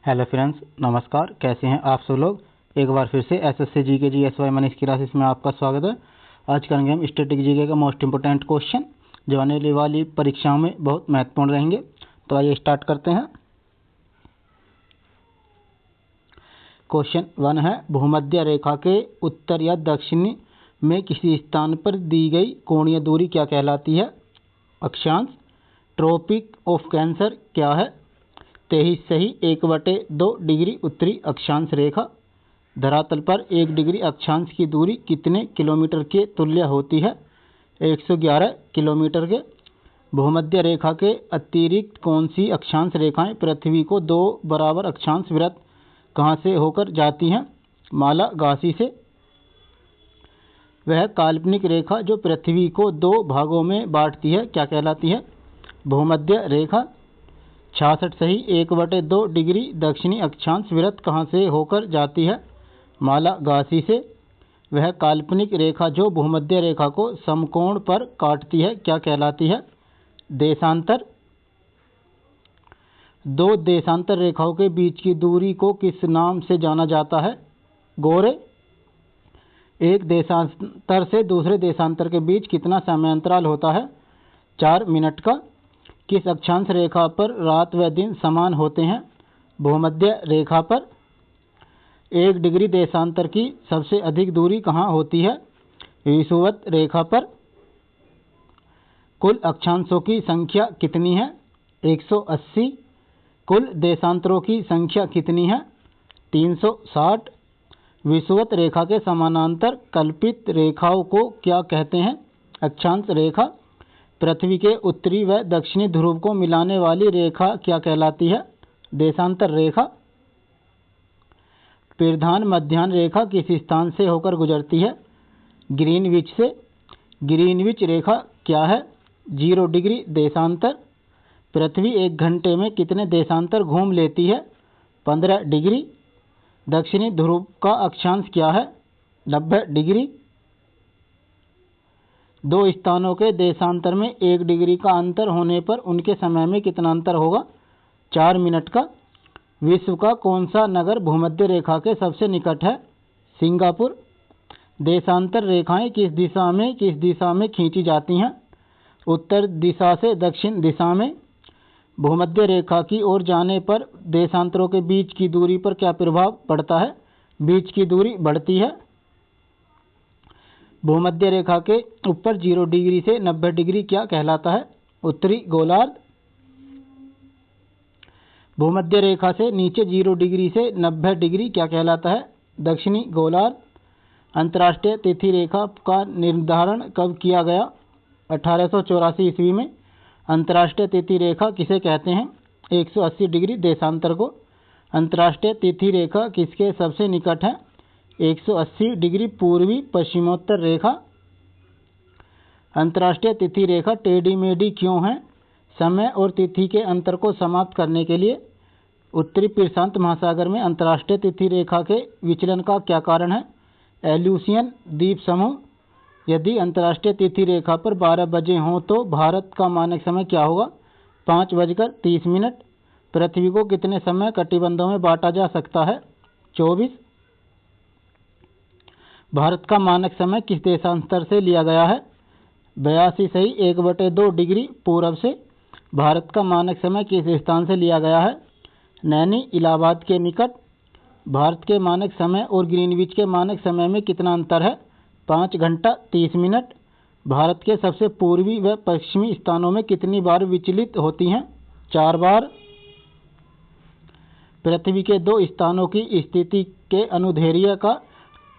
Hello friends, नमस्कार। कैसे हैं आप सब लोग। एक बार फिर से एसएससी जीके जीएसवाई मनीष की क्लासेस में आपका स्वागत है। आज करेंगे हम स्टैटिक जीके का मोस्ट इंपोर्टेंट क्वेश्चन जो आने वाली परीक्षाओं में बहुत महत्वपूर्ण रहेंगे। तो आइए स्टार्ट करते हैं। क्वेश्चन 1 है, भूमध्य रेखा के उत्तर या दक्षिण में किसी स्थान पर दी गई कोणीय दूरी क्या कहलाती है। अक्षांश। ट्रॉपिक ऑफ कैंसर क्या है। 23 सही 1/2 डिग्री उत्तरी अक्षांश रेखा। धरातल पर 1 डिग्री अक्षांश की दूरी कितने किलोमीटर के तुल्य होती है। 111 किलोमीटर के। भूमध्य रेखा के अतिरिक्त कौन सी अक्षांश रेखाएं पृथ्वी को 2 बराबर अक्षांश वृत्त कहाँ से होकर जाती हैं। मालागासी से। वह काल्पनिक रेखा जो पृथ्वी को 2 भागों में बांटती है क्या कहलाती है। भूमध्य रेखा। 66 सही 1/2 डिग्री दक्षिणी अक्षांश वृत्त कहाँ से होकर जाती है। मालागासी से। वह काल्पनिक रेखा जो भूमध्य रेखा को समकोण पर काटती है क्या कहलाती है। देशांतर। 2 देशांतर रेखाओं के बीच की दूरी को किस नाम से जाना जाता है। गोरे। एक देशांतर से दूसरे देशांतर के बीच कितना समय अंतराल होता है। 4 मिनट का। किस अक्षांश रेखा पर रात व दिन समान होते हैं। भूमध्य रेखा पर। 1 डिग्री देशांतर की सबसे अधिक दूरी कहाँ होती है। विषुवत रेखा पर। कुल अक्षांशों की संख्या कितनी है। 180। कुल देशांतरों की संख्या कितनी है। 360। विषुवत रेखा के समानांतर कल्पित रेखाओं को क्या कहते हैं। अक्षांश रेखा। पृथ्वी के उत्तरी व दक्षिणी ध्रुव को मिलाने वाली रेखा क्या कहलाती है। देशांतर रेखा। प्रधान मध्याह्न रेखा किस स्थान से होकर गुजरती है। ग्रीनविच से। ग्रीनविच रेखा क्या है। 0 डिग्री देशांतर। पृथ्वी 1 घंटे में कितने देशांतर घूम लेती है। 15 डिग्री। दक्षिणी ध्रुव का अक्षांश क्या है। 90 डिग्री। 2 स्थानों के देशांतर में 1 डिग्री का अंतर होने पर उनके समय में कितना अंतर होगा। 4 मिनट का। विश्व का कौन सा नगर भूमध्य रेखा के सबसे निकट है। सिंगापुर। देशांतर रेखाएं किस दिशा में खींची जाती हैं। उत्तर दिशा से दक्षिण दिशा में। भूमध्य रेखा की ओर जाने पर देशांतरों के बीच की दूरी पर क्या प्रभाव पड़ता है। बीच की दूरी बढ़ती है। भूमध्य रेखा के ऊपर 0 डिग्री से 90 डिग्री क्या कहलाता है। उत्तरी गोलार्ध। भूमध्य रेखा से नीचे 0 डिग्री से 90 डिग्री क्या कहलाता है। दक्षिणी गोलार्ध। अंतर्राष्ट्रीय तिथि रेखा का निर्धारण कब किया गया। 1884 ईस्वी में। अंतर्राष्ट्रीय तिथि रेखा किसे कहते हैं। 180 डिग्री देशांतर को। अंतर्राष्ट्रीय तिथि रेखा किसके सबसे निकट है। 180 डिग्री पूर्वी पश्चिमोत्तर रेखा। अंतर्राष्ट्रीय तिथि रेखा टेढ़ी मेढ़ी क्यों है। समय और तिथि के अंतर को समाप्त करने के लिए। उत्तरी प्रशांत महासागर में अंतर्राष्ट्रीय तिथि रेखा के विचलन का क्या कारण है। एल्यूसियन द्वीप समूह। यदि अंतर्राष्ट्रीय तिथि रेखा पर 12 बजे हों तो भारत का मानक समय क्या होगा। 5:30। पृथ्वी को कितने समय कटिबंधों में बांटा जा सकता है। 24। भारत का मानक समय किस देशांतर से लिया गया है। 82 सही 1/2 डिग्री पूर्व से। भारत का मानक समय किस स्थान से लिया गया है। नैनी इलाहाबाद के निकट। भारत के मानक समय और ग्रीनविच के मानक समय में कितना अंतर है। 5 घंटा 30 मिनट। भारत के सबसे पूर्वी व पश्चिमी स्थानों में कितनी बार विचलित होती हैं। 4 बार। पृथ्वी के 2 स्थानों की स्थिति के अनुदैर्ध्य का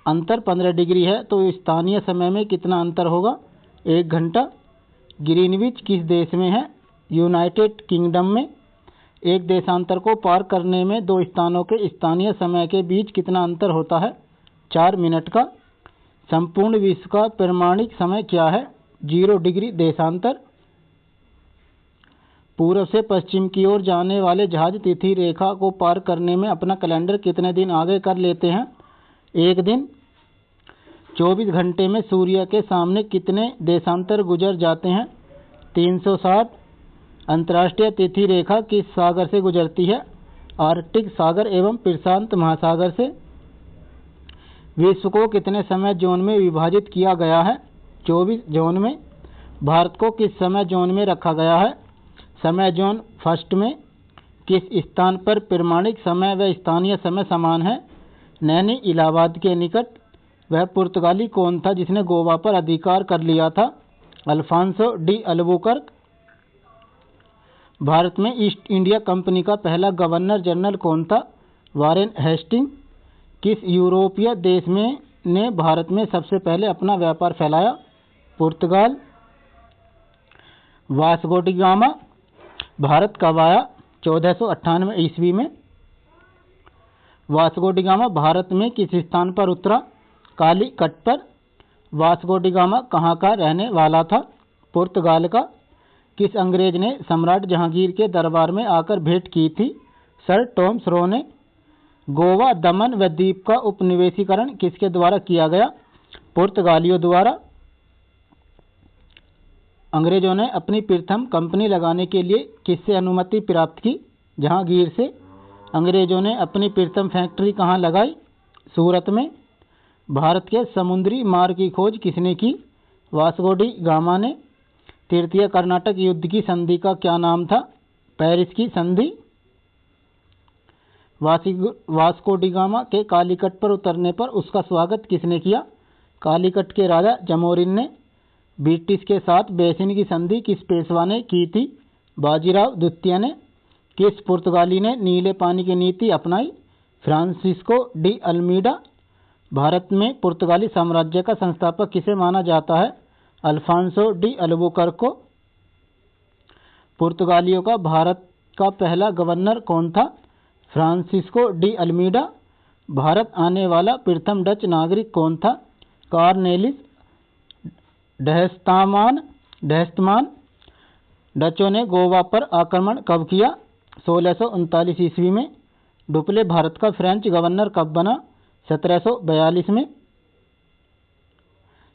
अंतर 15 डिग्री है तो स्थानीय समय में कितना अंतर होगा। 1 घंटा। ग्रीनविच किस देश में है। यूनाइटेड किंगडम में। एक देशांतर को पार करने में 2 स्थानों के स्थानीय समय के बीच कितना अंतर होता है। 4 मिनट का। संपूर्ण विश्व का प्रमाणिक समय क्या है। 0 डिग्री देशांतर। पूर्व से पश्चिम की ओर जाने वाले जहाज तिथि रेखा को पार करने में अपना कैलेंडर कितने दिन आगे कर लेते हैं। 1 दिन। 24 घंटे में सूर्य के सामने कितने देशांतर गुजर जाते हैं। 360। अंतर्राष्ट्रीय तिथि रेखा किस सागर से गुजरती है। आर्कटिक सागर एवं प्रशांत महासागर से। विश्व को कितने समय जोन में विभाजित किया गया है? 24 जोन में। भारत को किस समय जोन में रखा गया है? समय जोन फर्स्ट में। किस स्थान पर प्रमाणिक समय व स्थानीय समय समान है? नैनी इलाहाबाद के निकट। वह पुर्तगाली कौन था जिसने गोवा पर अधिकार कर लिया था? Alphonso de Albuquerque. भारत में ईस्ट इंडिया कंपनी का पहला गवर्नर जनरल कौन था? Warren Hasting. किस यूरोपीय देश में ने भारत में सबसे पहले अपना व्यापार फैलाया? पुर्तगाल। वास्को डी गामा भारत कब आया? 1498 ईस्वी में। वास्को डी गामा भारत में किस स्थान पर उतरा? काली कट पर। वास्को डी गामा कहाँ का रहने वाला था? पुर्तगाल का। किस अंग्रेज ने सम्राट जहांगीर के दरबार में आकर भेंट की थी? सर टॉमस रो ने। गोवा, दमन व दीप का उपनिवेशीकरण किसके द्वारा किया गया? पुर्तगालियों द्वारा। अंग्रेजों ने अपनी प्रथम कंपनी लगाने के लिए किससे अनुमति प्राप्त की? जहांगीर से। अंग्रेजों ने अपनी प्रथम फैक्ट्री कहाँ लगाई? सूरत में। भारत के समुद्री मार्ग की खोज किसने की? वास्को डी गामा ने। तृतीय कर्नाटक युद्ध की संधि का क्या नाम था? पेरिस की संधि। वास्को डी गामा के कालीकट पर उतरने पर उसका स्वागत किसने किया? कालीकट के राजा जमोरिन ने। ब्रिटिश के साथ बेसिन की संधि किस पेशवा ने की थी? बाजीराव द्वितीय ने। किस पुर्तगाली ने नीले पानी की नीति अपनाई? Francisco de Almeida. भारत में पुर्तगाली साम्राज्य का संस्थापक किसे माना जाता है? अल्फांसो डी अल्बुकर्क को। पुर्तगालियों का भारत का पहला गवर्नर कौन था? Francisco de Almeida. भारत आने वाला प्रथम डच नागरिक कौन था? कॉर्नेलिस डहस्तमान। डचों ने गोवा पर आक्रमण कब किया? 1639 ईस्वी में। डुप्ले भारत का फ्रेंच गवर्नर कब बना? 1742 में।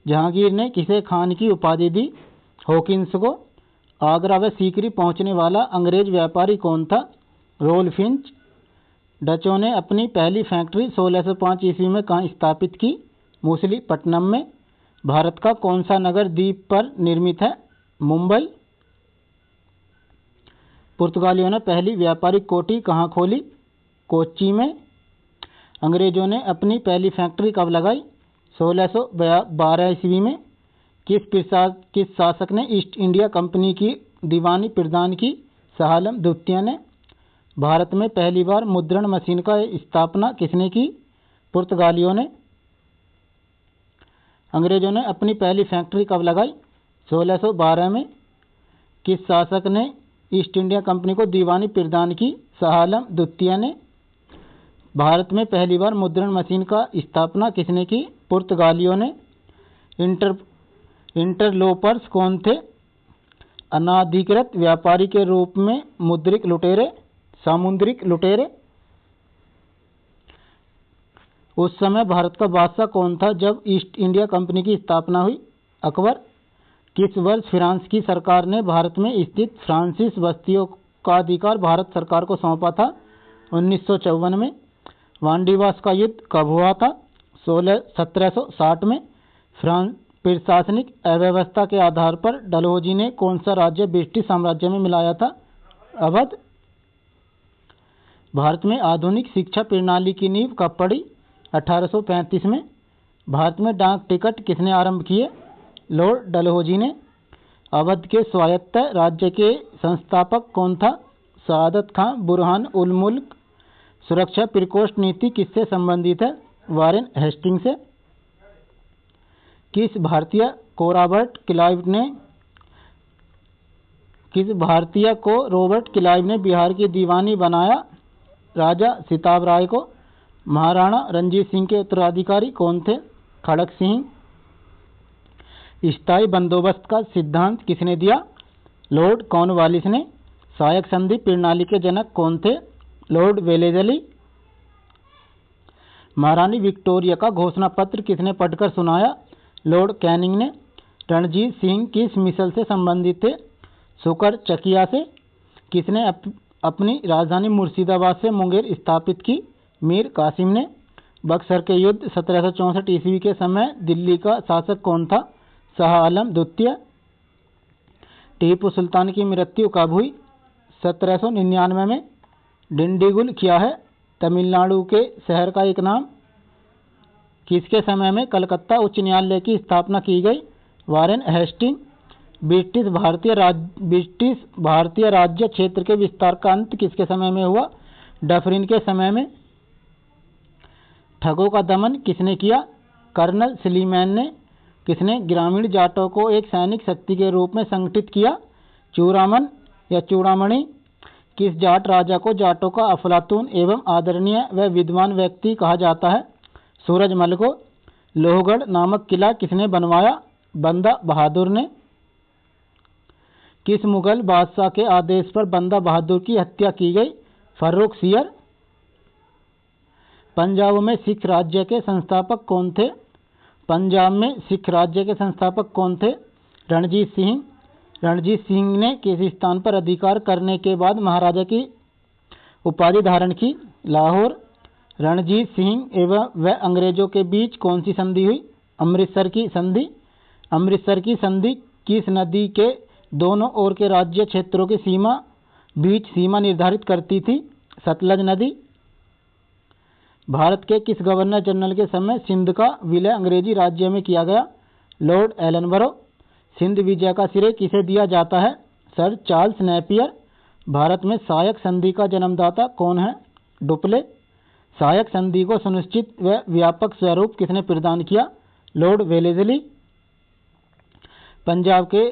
जहांगीर ने किसे खान की उपाधि दी? हॉकिंस को। आगरा व सीकरी पहुंचने वाला अंग्रेज व्यापारी कौन था? रोलफिंच। डचों ने अपनी पहली फैक्ट्री 1605 ईस्वी में कहाँ स्थापित की? मछलीपट्टनम में। भारत का कौन सा नगर द्वीप पर निर्मित है? मुंबई। पुर्तगालियों ने पहली व्यापारिक कोठी कहाँ खोली? कोच्चि में। अंग्रेजों ने अपनी पहली फैक्ट्री कब लगाई? 1612 ईस्वी में। किस शासक ने ईस्ट इंडिया कंपनी की दीवानी प्रदान की? शाह आलम द्वितीय ने। भारत में पहली बार मुद्रण मशीन का स्थापना किसने की? पुर्तगालियों ने। अंग्रेजों ने अपनी पहली फैक्ट्री कब लगाई? 1612 में। किस शासक ने ईस्ट इंडिया कंपनी को दीवानी प्रदान की? शाह आलम द्वितीय ने। भारत में पहली बार मुद्रण मशीन का स्थापना किसने की? पुर्तगालियों ने। इंटरलोपर्स कौन थे? अनाधिकृत व्यापारी के रूप में मुद्रिक लुटेरे, सामुद्रिक लुटेरे। उस समय भारत का बादशाह कौन था जब ईस्ट इंडिया कंपनी की स्थापना हुई? अकबर। किस वर्ष फ्रांस की सरकार ने भारत में स्थित फ्रांसीस बस्तियों का अधिकार भारत सरकार को सौंपा था? 1954 में। वांडीवास का युद्ध कब हुआ था? 1760 में। प्रशासनिक अव्यवस्था के आधार पर डलहौजी ने कौन सा राज्य ब्रिटिश साम्राज्य में मिलाया था? अवध। भारत में आधुनिक शिक्षा प्रणाली की नींव कब पड़ी? 1835 में। भारत में डाक टिकट किसने आरंभ किए? लॉर्ड डलहौजी ने। अवध के स्वायत्त राज्य के संस्थापक कौन था? सआदत खां बुरहान उल मुल्क। सुरक्षा प्रकोष्ठ नीति किससे संबंधित है? वारेन हेस्टिंग से। किस भारतीय को रॉबर्ट क्लाइव ने बिहार की दीवानी बनाया? राजा सिताब राय को। महाराणा रंजीत सिंह के उत्तराधिकारी कौन थे? खड़क सिंह। स्थायी बंदोबस्त का सिद्धांत किसने दिया? लॉर्ड कॉर्नवालिस ने। सहायक संधि प्रणाली के जनक कौन थे? Lord Wellesley. महारानी विक्टोरिया का घोषणा पत्र किसने पढ़कर सुनाया? लॉर्ड कैनिंग ने। रणजीत सिंह किस मिसल से संबंधित थे? शुकर चकिया से। किसने अपनी राजधानी मुर्शिदाबाद से मुंगेर स्थापित की। मीर कासिम ने बक्सर के युद्ध 1764 ईस्वी के समय दिल्ली का शासक कौन था? शाह आलम द्वितीय। टीपू सुल्तान की मृत्यु कब हुई? 1799 में। डिंडीगुल क्या है? तमिलनाडु के शहर का एक नाम। किसके समय में कलकत्ता उच्च न्यायालय की स्थापना की गई? Warren Hasting. ब्रिटिश भारतीय राज्य क्षेत्र के विस्तार का अंत किसके समय में हुआ? डफरिन के समय में। ठगों का दमन किसने किया? कर्नल स्लीमैन ने। किसने ग्रामीण जाटों को एक सैनिक शक्ति के रूप में संगठित किया? चूड़ामन या चूड़ामणि। किस जाट राजा को जाटों का अफलातून एवं आदरणीय व विद्वान व्यक्ति कहा जाता है? सूरजमल को। लोहगढ़ नामक किला किसने बनवाया? बंदा बहादुर ने। किस मुगल बादशाह के आदेश पर बंदा बहादुर की हत्या की गई? फर्रुख सियर। पंजाब में सिख राज्य के संस्थापक कौन थे? पंजाब में सिख राज्य के संस्थापक कौन थे? रणजीत सिंह। रणजीत सिंह ने किस स्थान पर अधिकार करने के बाद महाराजा की उपाधि धारण की? लाहौर। रणजीत सिंह एवं व अंग्रेजों के बीच कौन सी संधि हुई? अमृतसर की संधि। अमृतसर की संधि किस नदी के दोनों ओर के राज्य क्षेत्रों की बीच सीमा निर्धारित करती थी? सतलज नदी। भारत के किस गवर्नर जनरल के समय सिंध का विलय अंग्रेजी राज्य में किया गया? Lord Ellenborough. सिंध विजय का श्रेय किसे दिया जाता है? Sir Charles Napier. भारत में सहायक संधि का जन्मदाता कौन है? डुप्ले। सहायक संधि को सुनिश्चित व व्यापक स्वरूप किसने प्रदान किया? Lord Wellesley. पंजाब के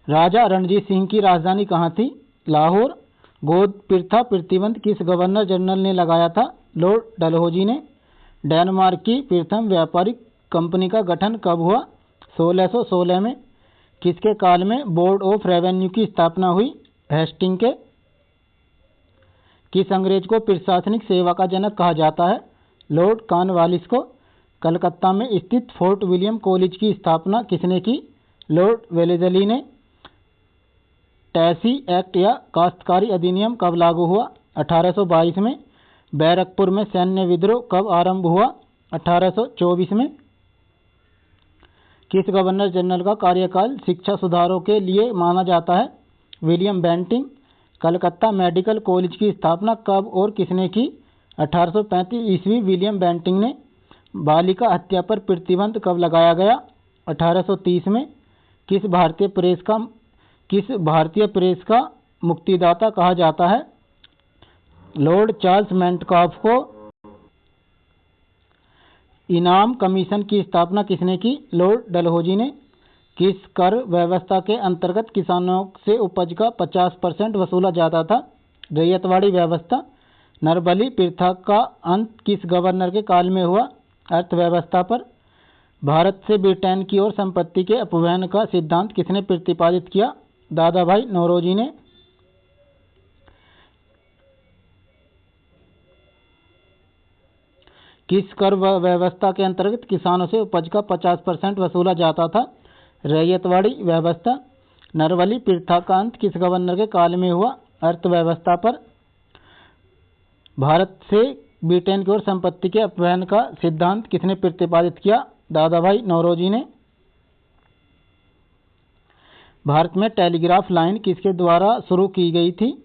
राजा रणजीत सिंह की राजधानी कहाँ थी? लाहौर। गोद प्रथा प्रतिबंध किस गवर्नर जनरल ने लगाया था? लॉर्ड डलहौजी ने। डेनमार्क की प्रथम व्यापारिक कंपनी का गठन कब हुआ? 1616 में। किसके काल में बोर्ड ऑफ रेवेन्यू की स्थापना हुई? हेस्टिंग के। किस अंग्रेज को प्रशासनिक सेवा का जनक कहा जाता है? लॉर्ड कॉर्नवालिस को। कलकत्ता में स्थित फोर्ट विलियम कॉलेज की स्थापना किसने की? लॉर्ड वेलेस्ली ने। टैसी एक्ट या काश्तकारी अधिनियम कब लागू हुआ? 1822 में। बैरकपुर में सैन्य विद्रोह कब आरंभ हुआ? 1824 में। किस गवर्नर जनरल का कार्यकाल शिक्षा सुधारों के लिए माना जाता है? William Bentinck. Calcutta medical college की स्थापना कब और किसने की? 1835 ईस्वी। विलियम बेंटिंग ने। बालिका हत्या पर प्रतिबंध कब लगाया गया? 1830 में। किस भारतीय प्रेस का मुक्तिदाता कहा जाता है? लॉर्ड चार्ल्स मेंटकॉफ को। इनाम कमीशन की स्थापना किसने की? लॉर्ड डलहौजी ने। किस कर व्यवस्था के अंतर्गत किसानों से उपज का 50% वसूला जाता था? रैयतवाड़ी व्यवस्था। नरबली प्रथा का अंत किस गवर्नर के काल में हुआ? अर्थव्यवस्था पर। भारत से ब्रिटेन की ओर संपत्ति के अपवहन का सिद्धांत किसने प्रतिपादित किया? दादा भाई नौरोजी ने। किस कर व्यवस्था के अंतर्गत किसानों से उपज का 50% वसूला जाता था? रैयतवाड़ी व्यवस्था। नरवली प्रथा का अंत किस गवर्नर के काल में हुआ? अर्थव्यवस्था पर। भारत से ब्रिटेन की ओर संपत्ति के अपवहन का सिद्धांत किसने प्रतिपादित किया? दादा भाई नौरोजी ने। भारत में टेलीग्राफ लाइन किसके द्वारा शुरू की गई थी?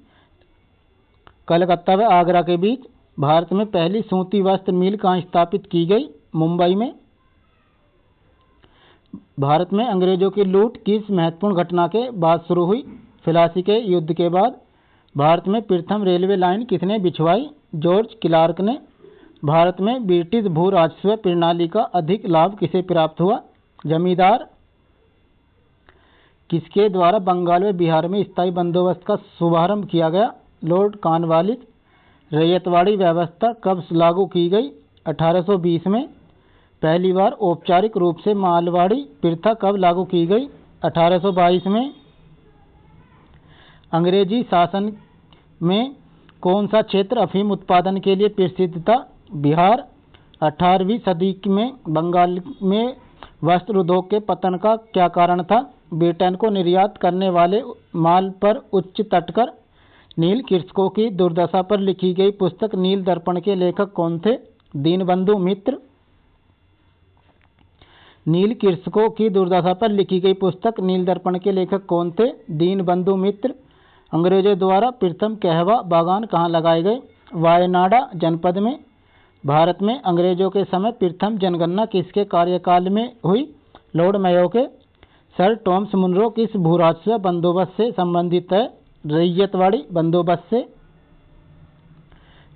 कलकत्ता व आगरा के बीच। भारत में पहली सूती वस्त्र मिल कहाँ स्थापित की गई? मुंबई में। भारत में अंग्रेजों की लूट किस महत्वपूर्ण घटना के बाद शुरू हुई? प्लासी के युद्ध के बाद। भारत में प्रथम रेलवे लाइन किसने बिछवाई? जॉर्ज क्लार्क ने। भारत में ब्रिटिश भू राजस्व प्रणाली का अधिक लाभ किसे प्राप्त हुआ? जमींदार। किसके द्वारा बंगाल व बिहार में स्थायी बंदोबस्त का शुभारंभ किया गया? Lord Cornwallis. रैयतवाड़ी व्यवस्था कब लागू की गई? 1820 में। पहली बार औपचारिक रूप से मालवाड़ी प्रथा कब लागू की गई? 1822 में। अंग्रेजी शासन में कौन सा क्षेत्र अफीम उत्पादन के लिए प्रसिद्ध था? बिहार। 18वीं सदी में बंगाल में वस्त्र उद्योग के पतन का क्या कारण था? ब्रिटेन को निर्यात करने वाले माल पर उच्च तटकर नील कृषकों की दुर्दशा पर लिखी गई पुस्तक नील दर्पण के लेखक कौन थे? दीनबंधु मित्र। नील कृषकों की दुर्दशा पर लिखी गई पुस्तक नील दर्पण के लेखक कौन थे? दीनबंधु मित्र। अंग्रेजों द्वारा प्रथम कहवा बागान कहाँ लगाए गए? वायनाडा जनपद में। भारत में अंग्रेजों के समय प्रथम जनगणना किसके कार्यकाल में हुई? लॉर्ड मेयो के। सर टॉमस मुनरो किस भूराजस्व बंदोबस्त से संबंधित है? रैयतवाड़ी बंदोबस्त से।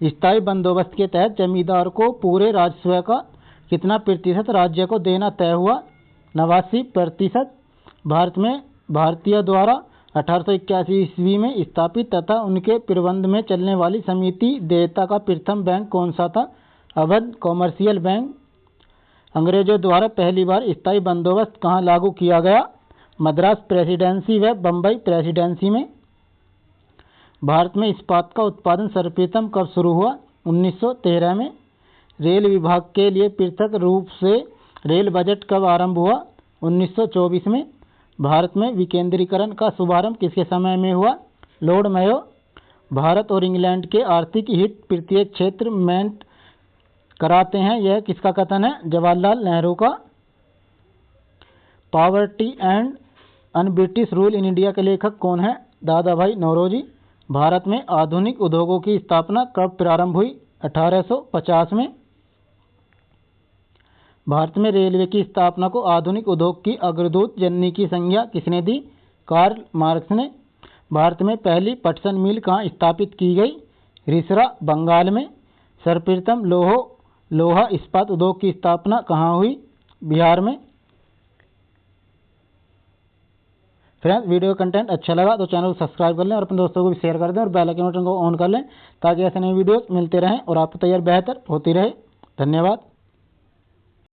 स्थायी बंदोबस्त के तहत जमींदार को पूरे राजस्व का कितना प्रतिशत राज्य को देना तय हुआ? 89%। भारत में भारतीय द्वारा 1881 ईस्वी में स्थापित तथा उनके प्रबंध में चलने वाली समिति देयता का प्रथम बैंक कौन सा था? Awadh commercial bank. अंग्रेजों द्वारा पहली बार स्थायी बंदोबस्त कहाँ लागू किया गया? मद्रास प्रेसिडेंसी व बम्बई प्रेसिडेंसी में। भारत में इस्पात का उत्पादन सर्वप्रथम कब शुरू हुआ? 1913 में। रेल विभाग के लिए पृथक रूप से रेल बजट कब आरंभ हुआ? 1924 में। भारत में विकेंद्रीकरण का शुभारंभ किसके समय में हुआ? Lord Mayo. भारत और इंग्लैंड के आर्थिक हित प्रत्येक क्षेत्र में कराते हैं, यह किसका कथन है? जवाहरलाल नेहरू का। Poverty and un British rule in India के लेखक कौन है? दादा भाई नौरोजी। भारत में आधुनिक उद्योगों की स्थापना कब प्रारंभ हुई? 1850 में। भारत में रेलवे की स्थापना को आधुनिक उद्योग की अग्रदूत जननी की संज्ञा किसने दी? कार्ल मार्क्स ने। भारत में पहली पटसन मिल कहाँ स्थापित की गई? रिसरा बंगाल में। सर्वप्रथम लोहा इस्पात उद्योग की स्थापना कहाँ हुई? बिहार में। फ्रेंड्स, वीडियो कंटेंट अच्छा लगा तो चैनल को सब्सक्राइब कर लें और अपने दोस्तों को भी शेयर कर दें और बेल आइकन बटन को ऑन कर लें ताकि ऐसे नए वीडियोस मिलते रहें और आपकी तैयारी बेहतर होती रहे। धन्यवाद।